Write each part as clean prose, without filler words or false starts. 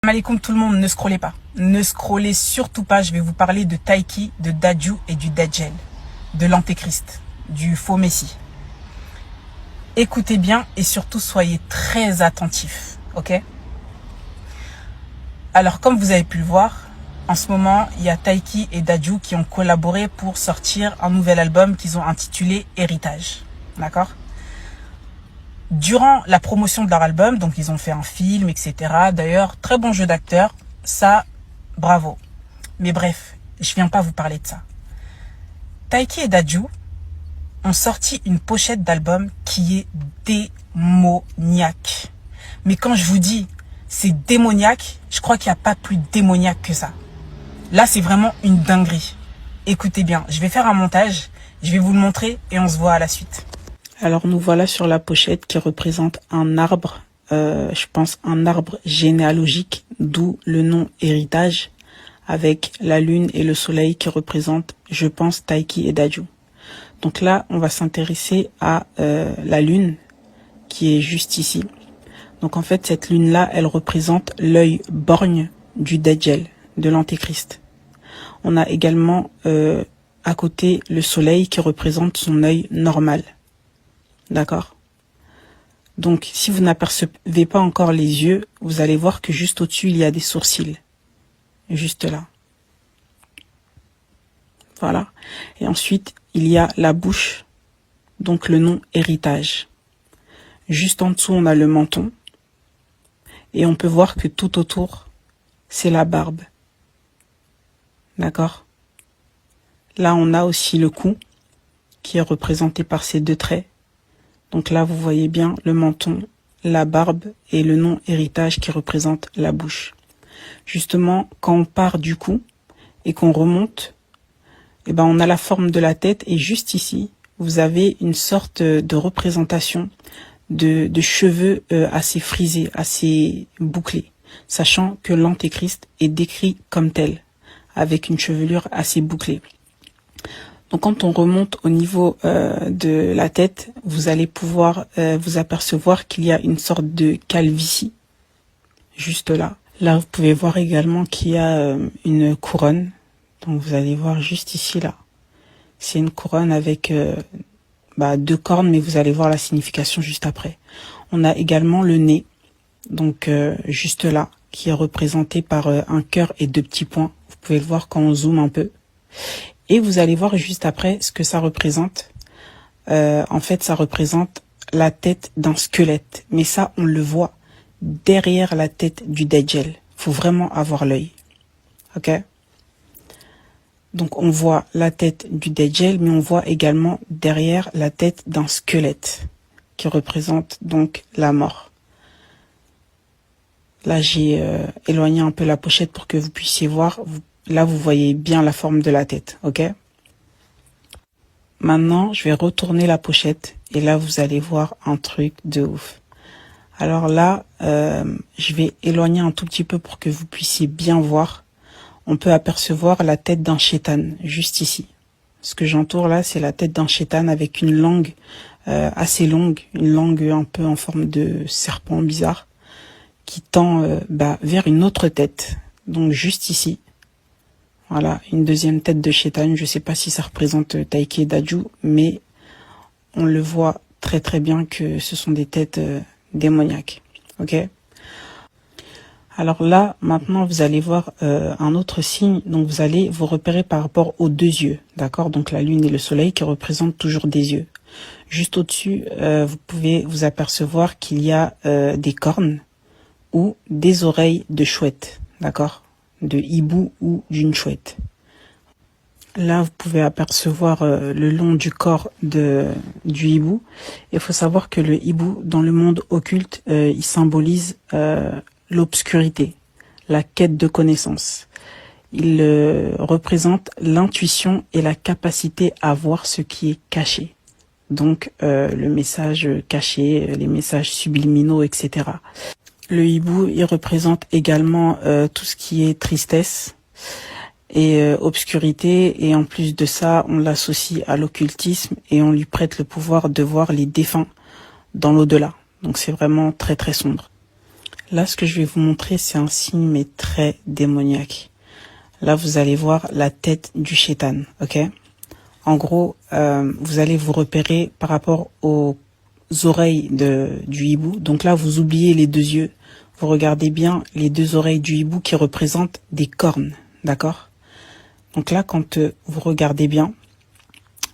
Salam alaikum tout le monde, ne scrollez pas. Ne scrollez surtout pas, je vais vous parler de Taiki, de Dadju et du Dajjal, de l'Antéchrist, du faux Messie. Écoutez bien et surtout soyez très attentifs, ok? Alors comme vous avez pu le voir, en ce moment, il y a Taiki et Dadju qui ont collaboré pour sortir un nouvel album qu'ils ont intitulé Héritage, d'accord? Durant la promotion de leur album, donc ils ont fait un film, etc. D'ailleurs, très bon jeu d'acteur, ça, bravo. Mais bref, je viens pas vous parler de ça. Taiki et Dadju ont sorti une pochette d'album qui est démoniaque. Mais quand je vous dis c'est démoniaque, je crois qu'il n'y a pas plus démoniaque que ça. Là, c'est vraiment une dinguerie. Écoutez bien, je vais faire un montage, je vais vous le montrer et on se voit à la suite. Alors nous voilà sur la pochette qui représente un arbre, je pense un arbre généalogique, d'où le nom Héritage, avec la lune et le soleil qui représentent, je pense, Taiki et Dadju. Donc là, on va s'intéresser à la lune qui est juste ici. Donc en fait, cette lune-là, elle représente l'œil borgne du Dajjal, de l'Antéchrist. On a également à côté le soleil qui représente son œil normal. D'accord? Donc, si vous n'apercevez pas encore les yeux, vous allez voir que juste au-dessus, il y a des sourcils. Juste là. Voilà. Et ensuite, il y a la bouche, donc le nom Héritage. Juste en dessous, on a le menton. Et on peut voir que tout autour, c'est la barbe. D'accord? Là, on a aussi le cou, qui est représenté par ces deux traits. Donc là, vous voyez bien le menton, la barbe et le nom Héritage qui représente la bouche. Justement, quand on part du cou et qu'on remonte, eh ben, on a la forme de la tête et juste ici, vous avez une sorte de représentation de cheveux assez frisés, assez bouclés, sachant que l'Antéchrist est décrit comme tel, avec une chevelure assez bouclée. Donc quand on remonte au niveau de la tête, vous allez pouvoir vous apercevoir qu'il y a une sorte de calvitie, juste là. Là, vous pouvez voir également qu'il y a une couronne. Donc vous allez voir juste ici, là. C'est une couronne avec deux cornes, mais vous allez voir la signification juste après. On a également le nez, donc juste là, qui est représenté par un cœur et deux petits points. Vous pouvez le voir quand on zoome un peu. Et vous allez voir juste après ce que ça représente. En fait, ça représente la tête d'un squelette. Mais ça, on le voit derrière la tête du Dajjal. Faut vraiment avoir l'œil. Ok? Donc, on voit la tête du Dajjal, mais on voit également derrière la tête d'un squelette qui représente donc la mort. Là, j'ai éloigné un peu la pochette pour que vous puissiez voir. Là, vous voyez bien la forme de la tête, ok? Maintenant, je vais retourner la pochette et là, vous allez voir un truc de ouf. Alors là, je vais éloigner un tout petit peu pour que vous puissiez bien voir. On peut apercevoir la tête d'un chétan, juste ici. Ce que j'entoure là, c'est la tête d'un chétan avec une langue assez longue, une langue un peu en forme de serpent bizarre, qui tend vers une autre tête, donc juste ici. Voilà, une deuxième tête de chétan. Je sais pas si ça représente Taiki et Dadju, mais on le voit très très bien que ce sont des têtes démoniaques. Ok. Alors là, maintenant, vous allez voir un autre signe. Donc vous allez vous repérer par rapport aux deux yeux. D'accord. Donc la lune et le soleil qui représentent toujours des yeux. Juste au-dessus, vous pouvez vous apercevoir qu'il y a des cornes ou des oreilles de chouette. D'accord. De hibou ou d'une chouette. Là, vous pouvez apercevoir le long du corps du hibou. Il faut savoir que le hibou, dans le monde occulte, il symbolise l'obscurité, la quête de connaissance. Il représente l'intuition et la capacité à voir ce qui est caché. Donc, le message caché, les messages subliminaux, etc. Le hibou, il représente également tout ce qui est tristesse et obscurité. Et en plus de ça, on l'associe à l'occultisme et on lui prête le pouvoir de voir les défunts dans l'au-delà. Donc c'est vraiment très très sombre. Là, ce que je vais vous montrer, c'est un signe, mais très démoniaque. Là, vous allez voir la tête du shaitan, ok? En gros, vous allez vous repérer par rapport aux oreilles du hibou. Donc là, vous oubliez les deux yeux. Vous regardez bien les deux oreilles du hibou qui représentent des cornes, d'accord? Donc là, quand vous regardez bien,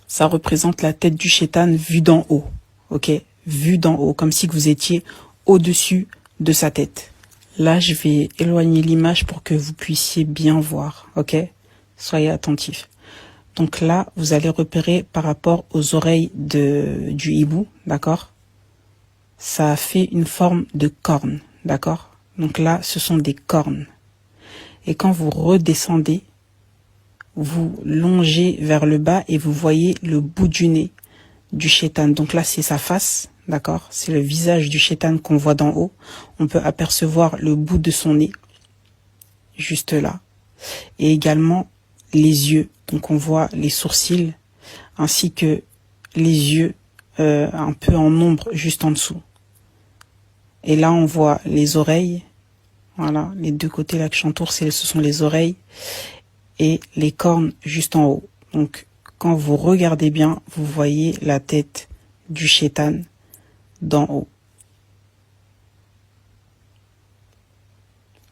ça représente la tête du shaitan vue d'en haut, ok? Vue d'en haut, comme si vous étiez au-dessus de sa tête. Là, je vais éloigner l'image pour que vous puissiez bien voir, ok? Soyez attentifs. Donc là, vous allez repérer par rapport aux oreilles du hibou, d'accord? Ça a fait une forme de corne, d'accord? Donc là, ce sont des cornes. Et quand vous redescendez, vous longez vers le bas et vous voyez le bout du nez du shaitan. Donc là, c'est sa face, d'accord? C'est le visage du shaitan qu'on voit d'en haut. On peut apercevoir le bout de son nez, juste là. Et également les yeux. Donc on voit les sourcils, ainsi que les yeux un peu en ombre, juste en dessous. Et là, on voit les oreilles. Voilà, les deux côtés là que j'entoure, ce sont les oreilles. Et les cornes juste en haut. Donc, quand vous regardez bien, vous voyez la tête du shaitan d'en haut.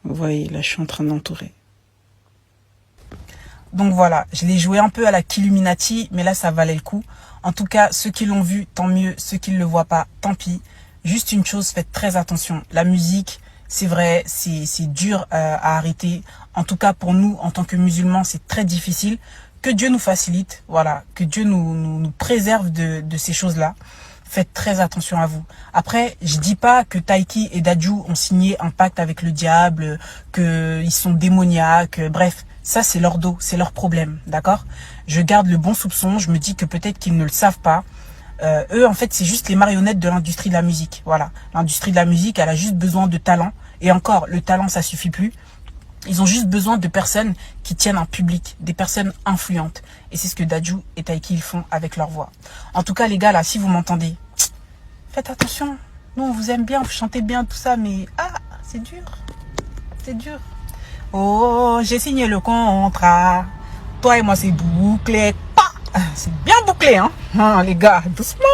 Vous voyez, là, je suis en train d'entourer. Donc voilà, je l'ai joué un peu à la Killuminati, mais là, ça valait le coup. En tout cas, ceux qui l'ont vu, tant mieux. Ceux qui ne le voient pas, tant pis. Juste une chose, faites très attention. La musique, c'est vrai, c'est dur à arrêter. En tout cas, pour nous, en tant que musulmans, c'est très difficile. Que Dieu nous facilite, voilà, que Dieu nous préserve de ces choses-là. Faites très attention à vous. Après, je dis pas que Taiki et Dadju ont signé un pacte avec le diable, qu'ils sont démoniaques, bref. Ça, c'est leur dos, c'est leur problème, d'accord? Je garde le bon soupçon, je me dis que peut-être qu'ils ne le savent pas. Eux, en fait, c'est juste les marionnettes de l'industrie de la musique. Voilà, l'industrie de la musique, elle a juste besoin de talent. Et encore, le talent, ça suffit plus. Ils ont juste besoin de personnes qui tiennent un public, des personnes influentes. Et c'est ce que Dadju et Taiki ils font avec leur voix. En tout cas, les gars, là, si vous m'entendez, faites attention. Nous, on vous aime bien, vous chantez bien, tout ça, mais c'est dur. C'est dur. Oh, j'ai signé le contrat. Toi et moi, c'est bouclé. C'est bien bouclé, hein, les gars, doucement.